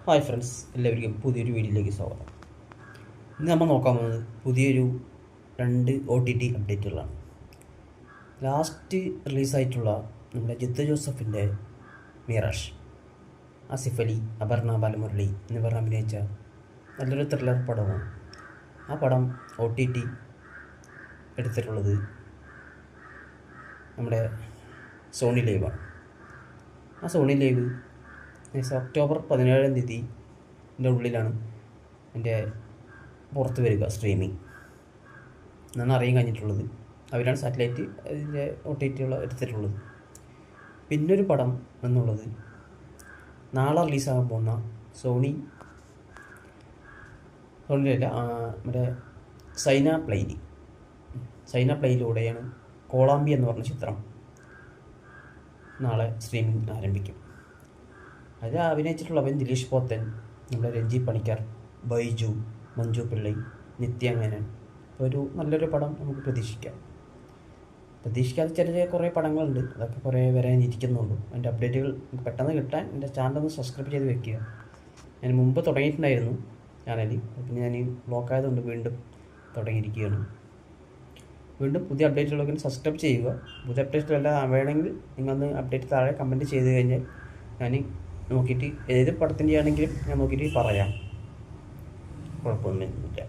Hi friends, എല്ലാവർക്കും പുതിയൊരു വീഡിയോയിലേക്ക് സ്വാഗതം. ഇന്ന് നമ്മൾ നോക്കാൻ പോകുന്നത് പുതിയൊരു 2 OTT അപ്ഡേറ്റുകളാണ്. ലാസ്റ്റ് റിലീസായിട്ടുള്ള നമ്മുടെ ജിത്തു ജോസഫിൻ്റെ മിറാഷ്, ആസിഫ് അലി, അപർണ ബാലമുരളി എന്നിവർ അഭിനയിച്ച നല്ലൊരു ത്രില്ലർ പടമാണ്. ആ പടം OTT എടുത്തിട്ടുള്ളത് നമ്മുടെ സോണി ലൈവാണ്. ആ സോണി ലൈവ് ഒക്ടോബർ 17 ഉള്ളിലാണ് എൻ്റെ പുറത്ത് വരിക സ്ട്രീമിങ് എന്നാണ് അറിയാൻ കഴിഞ്ഞിട്ടുള്ളത്. അവരാണ് സാറ്റലൈറ്റ് അതിൻ്റെ OTT എടുത്തിട്ടുള്ളത്. പിന്നൊരു പടം എന്നുള്ളത് നാളെ റിലീസാകാൻ പോകുന്ന സോണിയിലല്ല, നമ്മുടെ സൈന പ്ലേയിലൂടെയാണ് കോളാമ്പി എന്ന് പറഞ്ഞ ചിത്രം നാളെ സ്ട്രീമിംഗ് ആരംഭിക്കും. അത് അഭിനയിച്ചിട്ടുള്ളവൻ ദിലീഷ് പോത്തൻ, നമ്മുടെ രഞ്ജി പണിക്കർ, ബൈജു, മഞ്ജു പിള്ളൈ, നിത്യമേനൻ. ഒരു നല്ലൊരു പടം നമുക്ക് പ്രതീക്ഷിക്കാതെ ചെറിയ കുറേ പടങ്ങളുണ്ട്. അതൊക്കെ കുറേ വരാനിരിക്കുന്നുള്ളൂ. അതിൻ്റെ അപ്ഡേറ്റുകൾ പെട്ടെന്ന് കിട്ടാൻ എൻ്റെ ചാനലൊന്ന് സബ്സ്ക്രൈബ് ചെയ്ത് വെക്കുക. ഞാൻ മുമ്പ് തുടങ്ങിയിട്ടുണ്ടായിരുന്നു ചാനലിൽ, പിന്നെ ഞാൻ ബ്ലോക്ക് ആയതുകൊണ്ട് വീണ്ടും തുടങ്ങിയിരിക്കുകയാണ്. വീണ്ടും പുതിയ അപ്ഡേറ്റുകളൊക്കെ സബ്സ്ക്രൈബ് ചെയ്യുക. പുതിയ അപ്ഡേറ്റുകളെല്ലാം വേണമെങ്കിൽ നിങ്ങളൊന്ന് അപ്ഡേറ്റ് താഴെ കമൻറ്റ് ചെയ്ത് കഴിഞ്ഞാൽ ഞാൻ നോക്കിയിട്ട് ഏത് പടത്തിൻ്റെ ആണെങ്കിലും ഞാൻ നോക്കിയിട്ട് പറയാം, കുഴപ്പമൊന്നുമില്ല.